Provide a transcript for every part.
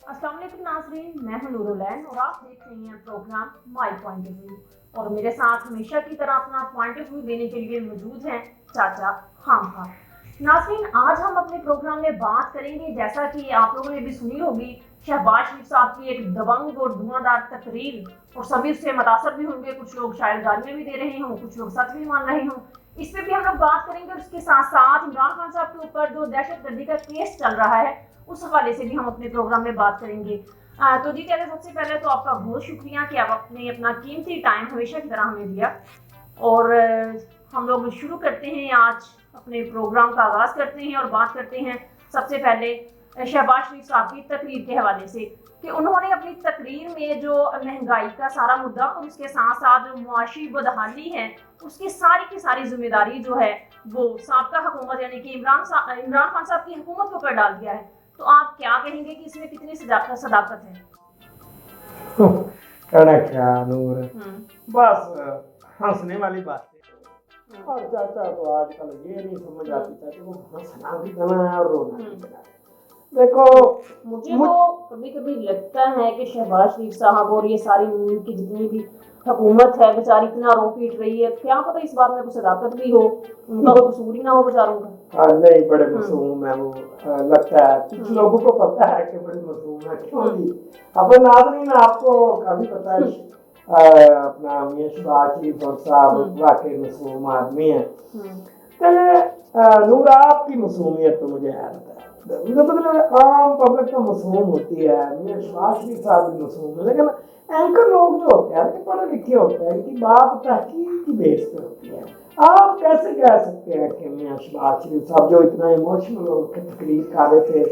अस्सलाम वालेकुम नाज़रीन, मैं हूं नूरुलैन और आप देख रही हैं programme my point of view. और मेरे साथ हमेशा की तरह अपना पॉइंट ऑफ व्यू देने के लिए मौजूद हैं चाचा खामखा। नाज़रीन, आज हम अपने प्रोग्राम में बात करेंगे, जैसा कि आप लोगों ने भी सुनी होगी, शहबाज शरीफ साहब की एक दबंग और धुआंधार तकरीर, और सभी उससे मुतासर भी होंगे। कुछ लोग शायद गालियां भी दे रहे हों, कुछ लोग सच भी मान रहे हों। इस पे भी हम लोग बात करेंगे। और उसके साथ साथ इमरान खान साहब के ऊपर जो दहशतगर्दी का केस चल रहा है, उस हवाले से भी हम अपने प्रोग्राम में बात करेंगे। तो जी कहते सबसे पहले तो आपका बहुत शुक्रिया कि आप अपने अपना कीमती टाइम हमेशा की तरह हमें दिया। और हम लोग शुरू करते हैं, आज अपने प्रोग्राम का आगाज़ करते हैं और बात करते हैं सबसे पहले शहबाज शरीफ साहब की तकरीर के हवाले से, कि उन्होंने अपनी तकरीर में जो महंगाई का सारा मुद्दा और उसके साथ साथ जो मुआशी बदहाली है, उसकी सारी की सारी जिम्मेदारी जो है वो साबका हुकूमत यानी कि इमरान खान साहब की हुकूमत के ऊपर डाल दिया है। तो आप क्या कहेंगे कि इसमें कितनी सदाकत है? कहना क्या नूर, बस हंसने वाली बात है। और चाचा तो आजकल ये नहीं समझ आती चाचा को हंसना भी गना है और रोना भी गना है। देखो, मुझे तो कभी कभी लगता है कि शहबाज शरीफ साहब और ये सारी की जितनी भी हुकूमत है बेचारी इतना रो पीट रही है, क्या पता इस बात में कुछ सदाकत भी हो, उनका कोई कसूर ही ना हो बेचारों का। नहीं, बड़े मासूम है वो। लगता है कुछ लोगों को पता है कि बड़े मासूम है। क्यों जी, अब नाज़रीन आपको काफी पता है अपना मियां शहबाज शरीफ साहब वाकई मासूम आदमी है। नूर, आपकी मासूमियत तो मुझे हैरत है। मतलब आम पब्लिक तो मासूम होती है, मियां शहबाज शरीफ साहब भी मासूम है, लेकिन एंकर लोग जो होते हैं पढ़े लिखे होते हैं, इनकी बात तहकीक की बेस पे होती है। आप कैसे कह सकते हैं कि मियां शहबाज शरीफ साहब जो इतना इमोशनल होकर तकरीर कर रहे थे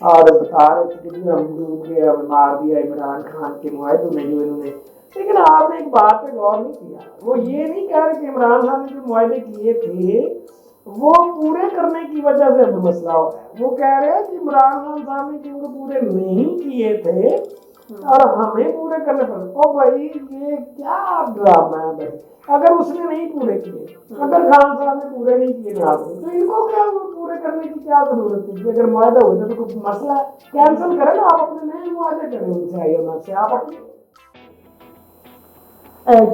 और बता रहे थे कि हम डूब गए, हमें मार दिया इमरान खान के मुआहदे में जो इन्होंने, लेकिन आपने एक बात पे गौर नहीं किया। वो ये नहीं कह रहे कि इमरान खान ने जो मुआहदे किए थे वो पूरे करने की वजह से हमें मसला हो रहा है। वो कह रहे हैं कि इमरान खान साहब ने क्योंकि पूरे नहीं किए थे और हमें पूरे करने पड़े। ओ भाई, ये क्या ड्रामा है भाई? अगर उसने नहीं पूरे किए, अगर खान साहब ने पूरे नहीं किए तो इनको क्या पूरे करने की क्या जरूरत थी? अगर मुआहदा हुए तो कुछ मसला है, कैंसिल करें ना, आप अपने नए मुआहदे करें उनसे, IMF से। आप अपने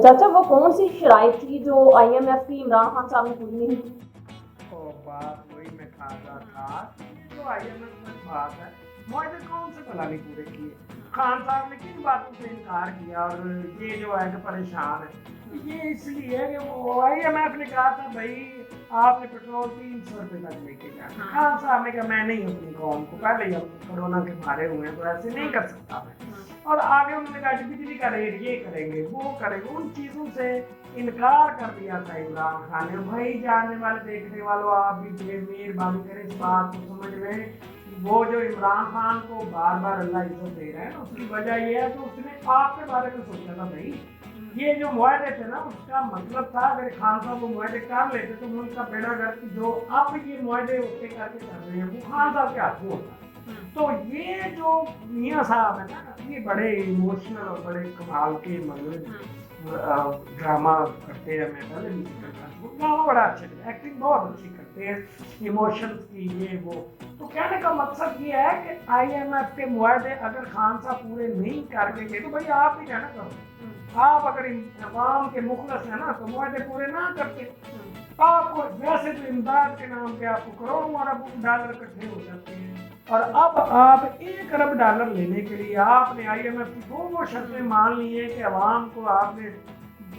चाचा, वो कौन सी शराइत थी जो IMF की इमरान खान साहब ने पूरी नहीं की? बात वही मैं कह रहा था, तो IMF में बात है, मुआहदे कौन से भला नहीं पूरे किए? खान साहब ने किन बातों से इनकार किया? और ये जो है कि परेशान है, ये इसलिए है कि वो IMF ने कहा था भाई आपने पेट्रोल 300 रुपये तक लेके जाना। खान साहब ने कहा मैं नहीं, अपनी कौम को पहले ही कोरोना के मारे हुए हैं तो ऐसे नहीं कर सकता मैं। और आगे उन्होंने कहा कि बिजली का रेट ये करेंगे वो करेंगे, उन चीज़ों से इनकार कर दिया था इमरान खान ने। भाई जानने वाले देखने वालों, आप भी मेहरबानी करें इस बात को समझ लें, वो जो इमरान खान को बार बार अल्लाह इज्जत दे रहा है ना, उसकी वजह ये है कि उसने आपके बारे में सोचा था। भाई ये जो मुआहदे थे ना, उसका मतलब था अगर खान साहब वो मुआहदे कर लेते तो मुल्क का बेड़ा गर्क जो अब ये मुआहदे होते करके कर रहे हैं वो खान साहब के हाथों होता। तो ये जो मियां साहब है ना, ये बड़े इमोशनल और बड़े कमाल के मतलब ड्रामा करते हैं। मैं पहले भी ड्रामा बड़ा अच्छा करते हैं, एक्टिंग बहुत अच्छी करते हैं, इमोशंस की ये वो। तो कहने का मकसद ये है कि IMF के मुआहदे अगर खान साहब पूरे नहीं करके गए तो भाई आप ही कहना करो। आप अगर अवाम के मुखलस है ना तो मुआहदे पूरे ना करते, आपको वैसे तो इमदाद के नाम पे आपको करोड़ों अरब डॉलर इकट्ठे हो जाते हैं। और अब आप $1 अरब लेने के लिए आपने IMF की वो शर्तें मान ली है कि अवाम को आपने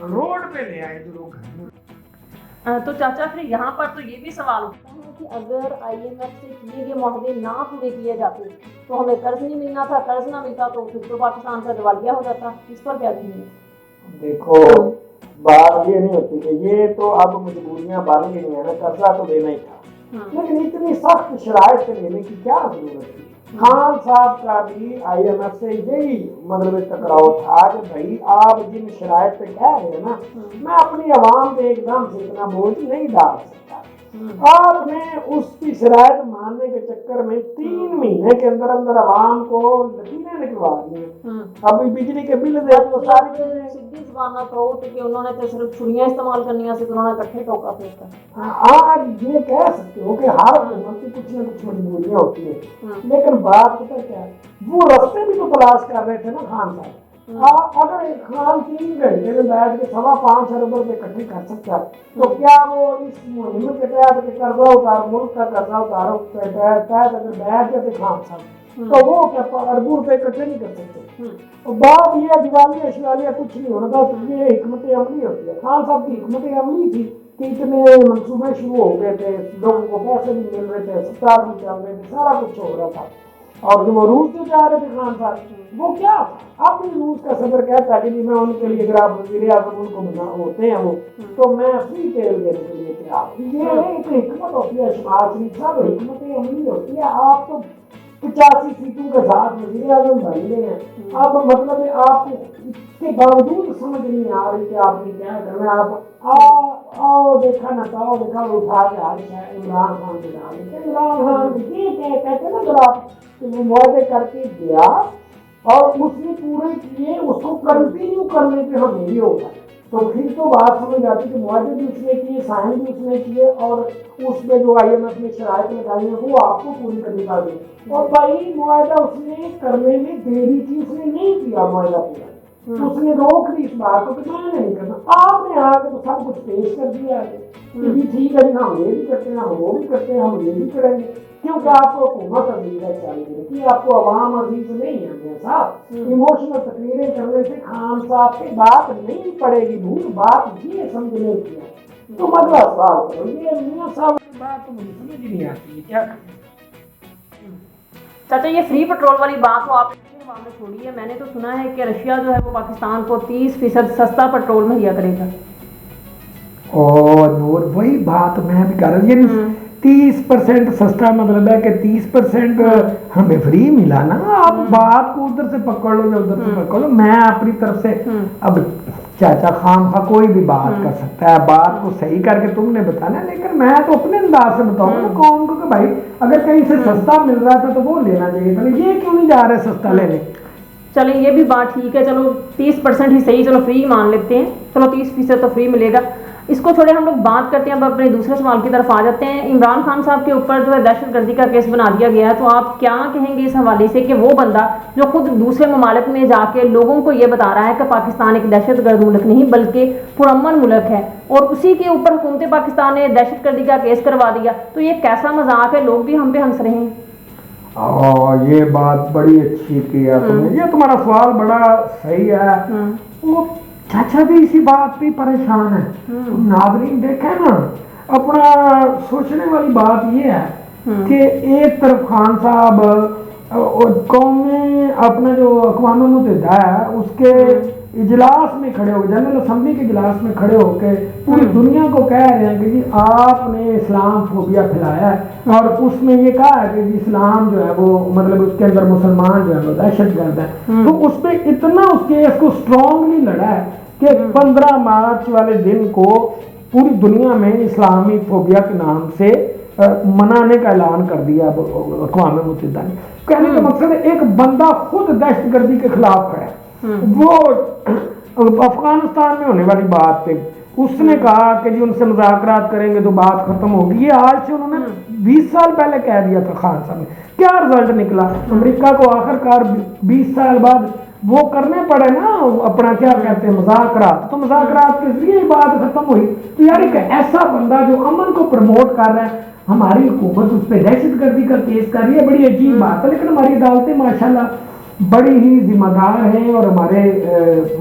रोड पे ले आए जो लोग घर। तो चाचा, फिर यहाँ पर तो ये भी सवाल उठता है कि अगर IMF से किए गए मुआहदे ना पूरे किए जाते तो हमें कर्ज नहीं मिलना था, कर्ज ना मिलता तो फिर तो पाकिस्तान का दिवालिया हो जाता। इस पर क्या कहेंगे? देखो, बात ये नहीं होती कि ये तो अब मजबूरियां बन गई है ना, कर्जा तो देना ही था, लेकिन इतनी सख्त शराइत लेने की क्या जरूरत थी? खान साहब का भी IMF से यही मतलब टकराव था कि भाई आप जिन शराइत पे कह रहे हैं ना, मैं अपनी आवाम पे एकदम से इतना बोझ नहीं डाल सकता। आपने उसकी शराइत मानने के चक्कर में 3 महीने के अंदर अंदर आवाम को लकीरें निकलवा दी है। अब बिजली के बिल दे तो सारी चीजें सीधी जुबान ना कहो कि उन्होंने तो सिर्फ छुरियां इस्तेमाल करनी सी, उन्होंने इकट्ठे टोका फेंका। आज ये कह सकते हो कि हर हुकूमत की कुछ ना कुछ मजबूरियां होती है, लेकिन बात पता क्या है, वो रास्ते भी तो तलाश कर रहे थे ना खान साहब। अगर एक खान 3 घंटे में बैठ के 5.25 अरब रुपए इकट्ठे कर सकता है, तो क्या वो इस मुहिम के तहत कर्जा उतार, मुल्क का कर्जा उतारो तहत अगर बैठ जाते खान साहब, तो वो क्या अरबों रुपए इकट्ठे नहीं कर सकते। तो बात ये दिवालिया शिवालिया कुछ नहीं होना था, तो ये हिकमत अमली होती है। खान साहब की हिकमत अमली थी कि इतने मंसूबे शुरू हो गए थे, लोगों को पैसे भी मिल रहे थे, अस्पताल भी चल रहे थे, सारा कुछ हो रहा था। और जो वो रूस जो जा रहे थे खान साहब, वो क्या अब भी रूस का सदर कहता है कि मैं उनके लिए अगर आप वज़ीर आज़म उनको बना होते हैं वो, तो मैं फ्री तेल देने के लिए तैयार हूँ। ये एक हिकमत होती है शमाल शरीफ साहब, हिकमत अमली होती है। आप तो 85 सीटों के साथ वज़ीर आज़म बन गए हैं, अब मतलब आपको इसके बावजूद समझ नहीं आ रही कि आपने क्या करना है। आप आओ देखा ना ताओ देखा, वो उठा के हाल इमरान खान के डाल देते। इमरान खान ये कहते ना जब आप वो मुआहदे करके गया और उसने पूरे किए, उसको कंटिन्यू करने पे हम नहीं होगा, तो फिर तो बात समझ आती कि मुआहदे भी उसने किए, साइन भी उसने किए, और उसमें जो IMF ने शराइत लगाई है वो आपको पूरी करनी पड़ेगी। और भाई मुआहदा उसने करने में देरी की, उसने नहीं किया मुआहदा पूरा, उसने रोक दी इस बात को कि मैं नहीं करना। आपने आके तो सब कुछ पेश कर दिया है कि ठीक है, हम ये भी करते हैं, हम वो भी करते हैं, हम ये भी करेंगे, क्योंकि आपको हुकूमत अजीज है चाहिए कि आपको अवाम अजीज नहीं है। मेरे साथ इमोशनल तकरीरें करने से खान साहब की बात नहीं पड़ेगी, भूल बात ये समझने की है। तो अगला सवाल करो, ये मियां साहब की बात तो मुझे समझ नहीं आती है क्या। चाचा ये फ्री पेट्रोल वाली बात तो आप मामले छोड़ी है, मैंने तो सुना है कि रशिया जो है वो पाकिस्तान को 30% सस्ता पेट्रोल मुहैया करेगा। और नूर वही बात मैं भी कर रहा हूँ, 30% सस्ता मतलब है कि 30% हमें फ्री मिला ना। आप बात को उधर से पकड़ लो या उधर से पकड़ लो, मैं अपनी तरफ से अब चाचा खाम खा कोई भी बात कर सकता है, बात को सही करके तुमने बताना, लेकिन मैं तो अपने अंदाज से बताऊंगा ना कौन को कि भाई अगर कहीं से सस्ता मिल रहा था तो वो लेना चाहिए था, ये क्यों नहीं जा रहे सस्ता लेने। चलो ये भी बात ठीक है, चलो 30% ही सही, चलो फ्री मान लेते हैं, चलो 30% तो फ्री मिलेगा। इसको छोड़े हम लोग बात करते हैं, अब अपने दूसरे सवाल की तरफ आ जाते हैं। इमरान खान साहब के ऊपर जो है दहशतगर्दी का केस बना दिया गया है, तो आप क्या कहेंगे इस हवाले से कि वो बंदा जो खुद दूसरे ममालिक में जाके लोगों को ये बता रहा है कि पाकिस्तान एक दहशतगर्द मुल्क नहीं बल्कि पुरअमन मुल्क है, और उसी के ऊपर हुकूमत पाकिस्तान ने दहशतगर्दी का केस करवा दिया, तो ये कैसा मजाक है, लोग भी हम पे हंस रहे हैं। ये बात बड़ी अच्छी की है तुमने, ये तुम्हारा सवाल बड़ा सही है। वो चाचा भी इसी बात पे परेशान है। नाज़रीन देखे ना, अपना सोचने वाली बात ये है कि एक तरफ खान साहब कौम में अपना जो अक़वाम मुत्तहिदा है उसके इजलास में खड़े होकर, जनरल असम्बली के इजलास में खड़े होकर पूरी दुनिया को कह रहे हैं कि जी आपने इस्लाम फोबिया फैलाया है, और उसमें ये कहा है कि इस्लाम जो है वो मतलब उसके अंदर मुसलमान जो है वो दहशतगर्द है। तो उस पर इतना उस केस को स्ट्रांगली लड़ा है कि 15 मार्च वाले दिन को पूरी दुनिया में इस्लामी फोबिया के नाम से मनाने का ऐलान कर दिया अक़वाम मुत्तहिदा ने। कहने का मकसद है एक बंदा खुद दहशतगर्दी के खिलाफ खड़ा है। वो अफगानिस्तान में होने वाली बात पे उसने कहा कि जी उनसे मुज़ाकरात करेंगे तो बात खत्म होगी, ये आज से उन्होंने 20 साल पहले कह दिया था खान साहब ने। क्या रिजल्ट निकला, अमेरिका को आखिरकार 20 साल बाद वो करने पड़े ना अपना क्या कहते हैं मुज़ाकरात, तो मुज़ाकरात के जरिए बात खत्म हुई। तो यार एक ऐसा बंदा जो अमन को प्रमोट कर रहा है, हमारी हुकूमत उस पर दहशतगर्दी का केस कर रही है, बड़ी अजीब बात है। लेकिन हमारी अदालतें माशाल्लाह बड़ी ही जिम्मेदार हैं और हमारे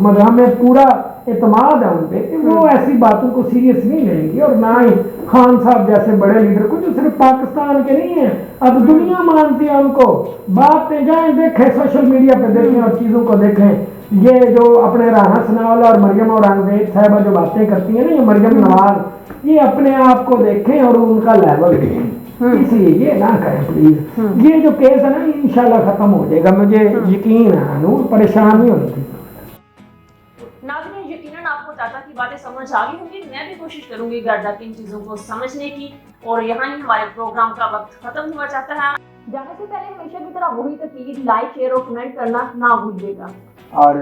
मतलब हमें पूरा एतमाद है उन पर, वो ऐसी बातों को सीरियस नहीं लेंगे। और ना ही खान साहब जैसे बड़े लीडर को जो सिर्फ पाकिस्तान के नहीं है, अब दुनिया मानती है उनको। बातें जाएं देखें, सोशल मीडिया पे देखें और चीज़ों को देखें। ये जो अपने राना सनावाला और मरियम औरंगजेब साहिबा जो बातें करती हैं ना, ये मरियम नवाज, ये अपने आप को देखें और उनका लेवल देखें, इसलिए ये ना करें प्लीज। ये जो केस है ना इंशाल्लाह खत्म हो जाएगा, मुझे यकीन है, नूर परेशान नहीं होनी थी। नाज़रीन यकीनन आपको चाचा की बातें समझ आ गई होंगी, मैं भी कोशिश करूंगी घर जाके इन चीज़ों को समझने की। और यहाँ ही हमारे प्रोग्राम का वक्त खत्म हुआ जाता है। जाने से पहले हमेशा की तरह वही तकीद, लाइक, शेयर और कमेंट करना ना भूलिएगा। और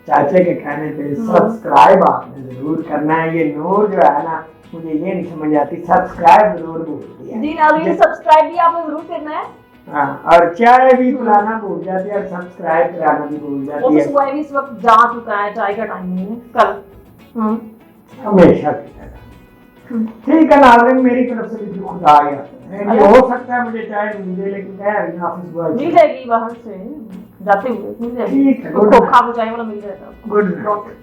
चाचा के कहने पे सब्सक्राइब आपने जरूर करना है। ये नूर जो है ना, मुझे ये नहीं समझ आती, सब्सक्राइब जरूर बोलती है। जी नाज़रीन, सब्सक्राइब भी आपने जरूर करना है। हाँ, और चाय भी पिलाना भूल जाती है और सब्सक्राइब कराना भी भूल वो जाती तो है। सुबह भी इस वक्त जा चुका है, चाय का टाइम नहीं है कल। हमेशा की तरह। ठीक है नाज़रीन, मेरी तरफ से भी खुदा आ गया। ये हो सकता है मुझे चाय मिले, लेकिन कह रही हूँ ऑफिस बॉय मिल जाएगी बाहर से जाते हुए, मिल जाएगी। ठीक है, गुड खोखा चाय वाला मिल जाएगा। Good night.